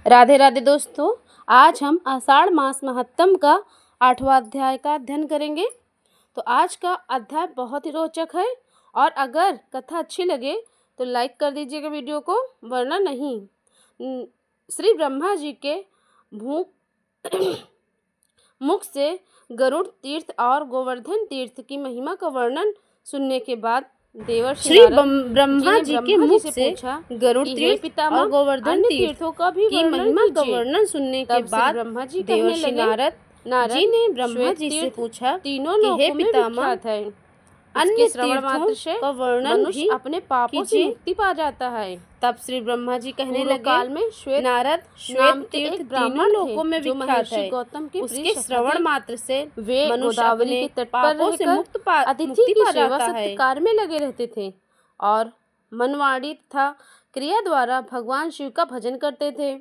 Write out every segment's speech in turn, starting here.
राधे राधे दोस्तों, आज हम आषाढ़ मास महत्तम का 8वां अध्याय का अध्ययन करेंगे। तो आज का अध्याय बहुत ही रोचक है और अगर कथा अच्छी लगे तो लाइक कर दीजिएगा वीडियो को, वरना नहीं। श्री ब्रह्मा जी के मुख से गरुड़ तीर्थ और गोवर्धन तीर्थ की महिमा का वर्णन सुनने के बाद देवर्षि ब्रह्मा जी के मुख से गरुड़ तीर्थ और गोवर्धन तीर्थों का भी महिमा का वर्णन सुनने के बाद ब्रह्मा जी देवर्षि नारद जी ने ब्रह्मा जी से पूछा, तीनों लोगों में विख्यात है। अन्य श्रवण मात्र से का वर्णन भी अपने पापों से मुक्ति पा जाता है। तब श्री ब्रह्मा जी कहने लगे, काल में नारद श्वेत तीर्थ तीनों लोकों में विख्यात है। गौतम के उसके श्रवण मात्र से वे गोदावरी के तट पर रहकर अतिथि की सेवा सत्कार में लगे रहते थे और मनवाड़ी तथा क्रिया द्वारा भगवान शिव का भजन करते थे।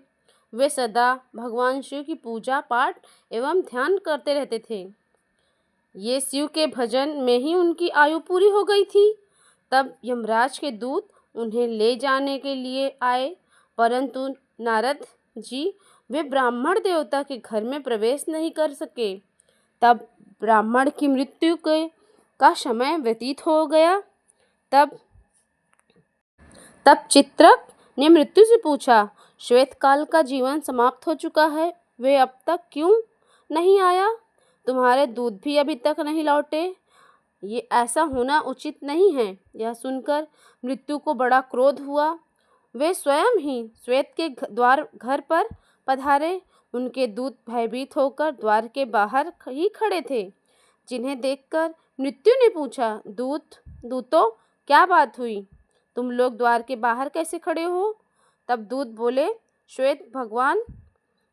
वे सदा भगवान शिव की पूजा पाठ एवं ध्यान करते रहते थे। ये शिव के भजन में ही उनकी आयु पूरी हो गई थी। तब यमराज के दूत उन्हें ले जाने के लिए आए, परंतु नारद जी वे ब्राह्मण देवता के घर में प्रवेश नहीं कर सके। तब ब्राह्मण की मृत्यु का समय व्यतीत हो गया। तब चित्रक ने मृत्यु से पूछा, श्वेत काल का जीवन समाप्त हो चुका है, वे अब तक क्यों नहीं आया? तुम्हारे दूध भी अभी तक नहीं लौटे। ये ऐसा होना उचित नहीं है। यह सुनकर मृत्यु को बड़ा क्रोध हुआ। वे स्वयं ही श्वेत के घर पर पधारे। उनके दूत भयभीत होकर द्वार के बाहर ही खड़े थे, जिन्हें देखकर मृत्यु ने पूछा, दूतों क्या बात हुई? तुम लोग द्वार के बाहर कैसे खड़े हो? तब दूत बोले, श्वेत भगवान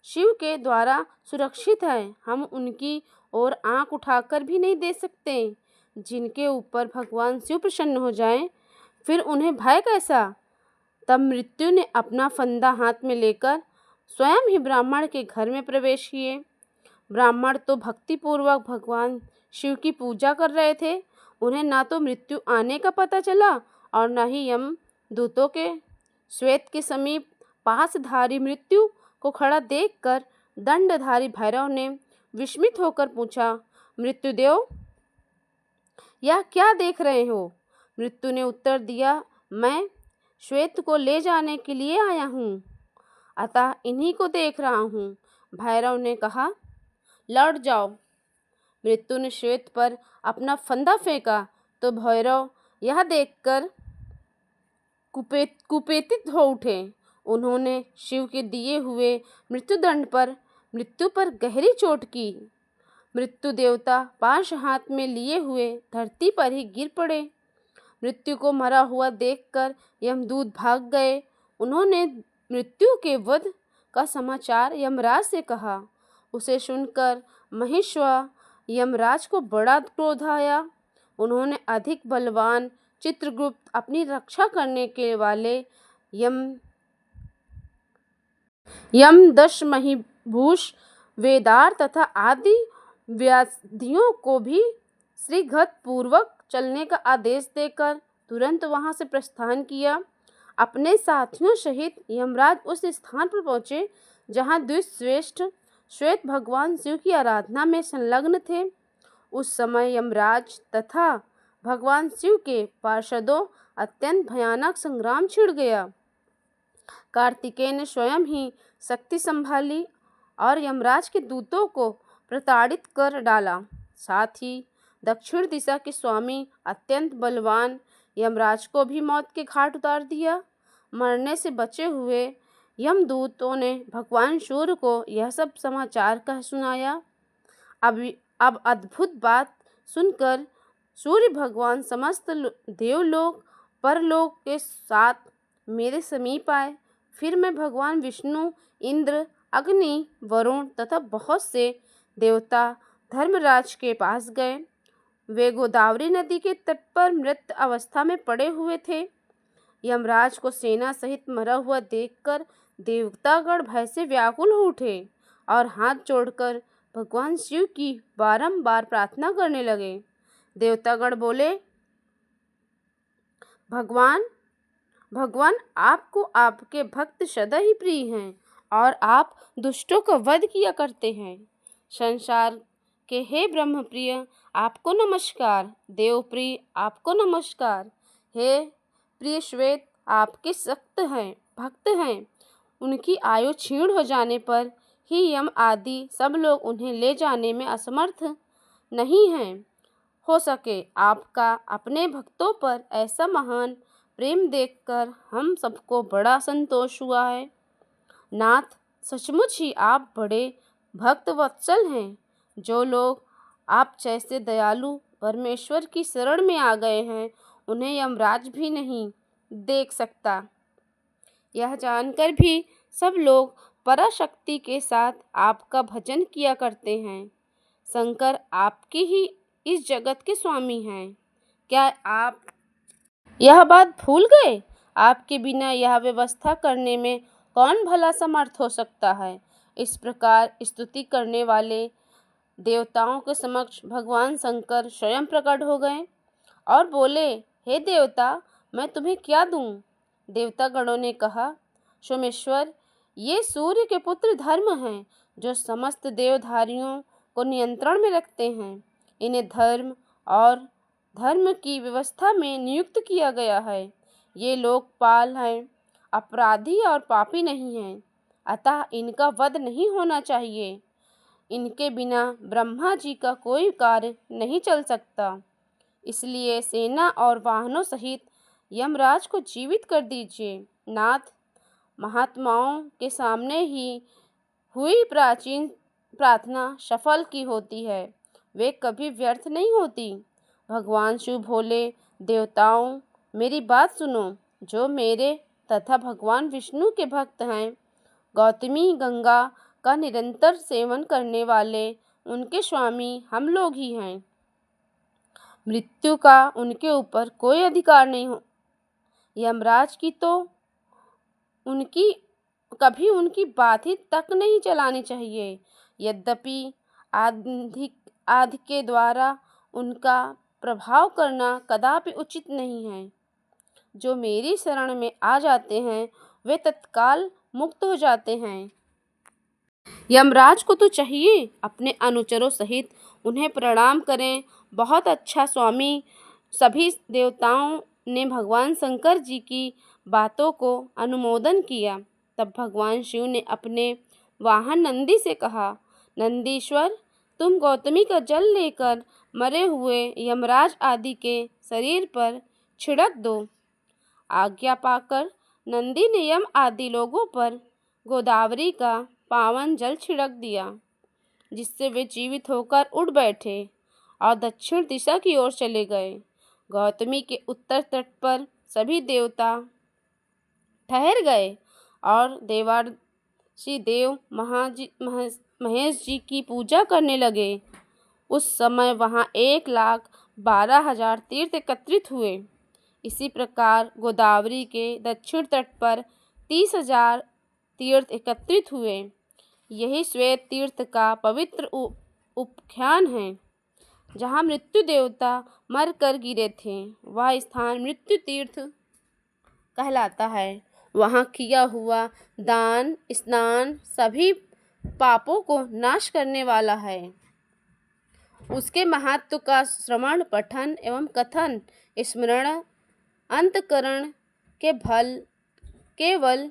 शिव के द्वारा सुरक्षित है, हम उनकी और आंख उठाकर भी नहीं दे सकते। जिनके ऊपर भगवान शिव प्रसन्न हो जाएं, फिर उन्हें भय कैसा? तब मृत्यु ने अपना फंदा हाथ में लेकर स्वयं ही ब्राह्मण के घर में प्रवेश किए। ब्राह्मण तो भक्तिपूर्वक भगवान शिव की पूजा कर रहे थे। उन्हें ना तो मृत्यु आने का पता चला और न ही यम दूतों के। श्वेत के समीप पासधारी मृत्यु को खड़ा देखकर दंडधारी भैरव ने विस्मित होकर पूछा, मृत्युदेव यह क्या देख रहे हो? मृत्यु ने उत्तर दिया, मैं श्वेत को ले जाने के लिए आया हूँ, अतः इन्हीं को देख रहा हूँ। भैरव ने कहा, लौट जाओ। मृत्यु ने श्वेत पर अपना फंदा फेंका तो भैरव यह देखकर कुपित हो उठे। उन्होंने शिव के दिए हुए मृत्युदंड पर मृत्यु पर गहरी चोट की। मृत्यु देवता पाश हाथ में लिए हुए धरती पर ही गिर पड़े। मृत्यु को मरा हुआ देखकर यमदूत भाग गए। उन्होंने मृत्यु के वध का समाचार यमराज से कहा। उसे सुनकर महेश्वर यमराज को बड़ा क्रोध आया। उन्होंने अधिक बलवान चित्रगुप्त, अपनी रक्षा करने के वाले दशमहिभूष, वेदार तथा आदि व्याधियों को भी श्रीघत पूर्वक चलने का आदेश देकर तुरंत वहां से प्रस्थान किया। अपने साथियों सहित यमराज उस स्थान पर पहुंचे जहां द्विश्रेष्ठ श्वेत भगवान शिव की आराधना में संलग्न थे। उस समय यमराज तथा भगवान शिव के पार्षदों अत्यंत भयानक संग्राम छिड़ गया। कार्तिकेय ने स्वयं ही शक्ति संभाली और यमराज के दूतों को प्रताड़ित कर डाला। साथ ही दक्षिण दिशा के स्वामी अत्यंत बलवान यमराज को भी मौत के घाट उतार दिया। मरने से बचे हुए यमदूतों ने भगवान सूर्य को यह सब समाचार कह सुनाया। अब अद्भुत बात सुनकर सूर्य भगवान समस्त देवलोक परलोक के साथ मेरे समीप आए। फिर मैं भगवान विष्णु, इंद्र, अग्नि, वरुण तथा बहुत से देवता धर्मराज के पास गए। वे गोदावरी नदी के तट पर मृत अवस्था में पड़े हुए थे। यमराज को सेना सहित मरा हुआ देखकर देवतागण भय से व्याकुल हो उठे और हाथ जोड़कर भगवान शिव की बारंबार प्रार्थना करने लगे। देवतागण बोले, भगवान आपको आपके भक्त सदा ही प्रिय हैं और आप दुष्टों का वध किया करते हैं। संसार के हे ब्रह्मप्रिय आपको नमस्कार, देवप्रिय आपको नमस्कार। हे प्रिय श्वेत आपके भक्त हैं। उनकी आयु क्षीण हो जाने पर ही यम आदि सब लोग उन्हें ले जाने में असमर्थ नहीं हैं। हो सके आपका अपने भक्तों पर ऐसा महान प्रेम देखकर हम सबको बड़ा संतोष हुआ है। नाथ, सचमुच ही आप बड़े भक्त वत्सल हैं। जो लोग आप जैसे दयालु परमेश्वर की शरण में आ गए हैं, उन्हें यमराज भी नहीं देख सकता। यह जानकर भी सब लोग पराशक्ति के साथ आपका भजन किया करते हैं। शंकर आपकी ही इस जगत के स्वामी हैं। क्या आप यह बात भूल गए? आपके बिना यह व्यवस्था करने में कौन भला समर्थ हो सकता है? इस प्रकार स्तुति करने वाले देवताओं के समक्ष भगवान शंकर स्वयं प्रकट हो गए और बोले, हे देवता, मैं तुम्हें क्या दूं? देवता गणों ने कहा, सोमेश्वर, ये सूर्य के पुत्र धर्म हैं, जो समस्त देवधारियों को नियंत्रण में रखते हैं। इन्हें धर्म और धर्म की व्यवस्था में नियुक्त किया गया है। ये लोकपाल हैं, अपराधी और पापी नहीं हैं, अतः इनका वध नहीं होना चाहिए। इनके बिना ब्रह्मा जी का कोई कार्य नहीं चल सकता। इसलिए सेना और वाहनों सहित यमराज को जीवित कर दीजिए। नाथ, महात्माओं के सामने ही हुई प्राचीन प्रार्थना सफल की होती है, वे कभी व्यर्थ नहीं होती। भगवान शिव भोले, देवताओं, मेरी बात सुनो। जो मेरे तथा भगवान विष्णु के भक्त हैं, गौतमी गंगा का निरंतर सेवन करने वाले उनके स्वामी हम लोग ही हैं। मृत्यु का उनके ऊपर कोई अधिकार नहीं हो। यमराज की तो कभी उनकी बात ही तक नहीं चलानी चाहिए। यद्यपि आदि के द्वारा उनका प्रभाव करना कदापि उचित नहीं है। जो मेरी शरण में आ जाते हैं, वे तत्काल मुक्त हो जाते हैं। यमराज को तो चाहिए अपने अनुचरों सहित उन्हें प्रणाम करें। बहुत अच्छा स्वामी। सभी देवताओं ने भगवान शंकर जी की बातों को अनुमोदन किया। तब भगवान शिव ने अपने वाहन नंदी से कहा, नंदीश्वर, तुम गौतमी का जल लेकर मरे हुए यमराज आदि के शरीर पर छिड़क दो। आज्ञा पाकर नंदी ने यम आदि लोगों पर गोदावरी का पावन जल छिड़क दिया, जिससे वे जीवित होकर उड़ बैठे और दक्षिण दिशा की ओर चले गए। गौतमी के उत्तर तट पर सभी देवता ठहर गए और देवार्षि देव महेश जी की पूजा करने लगे। उस समय वहाँ 1,12,000 तीर्थ एकत्रित हुए। इसी प्रकार गोदावरी के दक्षिण तट पर 30,000 तीर्थ एकत्रित हुए। यही श्वेत तीर्थ का पवित्र उपाख्यान है। जहाँ मृत्यु देवता मर कर गिरे थे, वह स्थान मृत्यु तीर्थ कहलाता है। वहाँ किया हुआ दान स्नान सभी पापों को नाश करने वाला है। उसके महत्व का श्रवण, पठन एवं कथन, स्मरण अंतकरण के केवल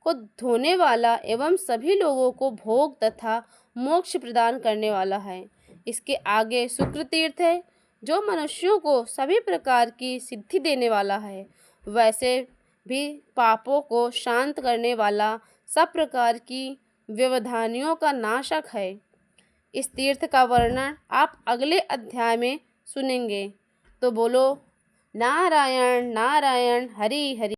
को धोने वाला एवं सभी लोगों को भोग तथा मोक्ष प्रदान करने वाला है। इसके आगे शुक्र तीर्थ है, जो मनुष्यों को सभी प्रकार की सिद्धि देने वाला है। वैसे भी पापों को शांत करने वाला, सब प्रकार की व्यवधानियों का नाशक है। इस तीर्थ का वर्णन आप अगले अध्याय में सुनेंगे। तो बोलो नारायण नारायण, हरि हरि।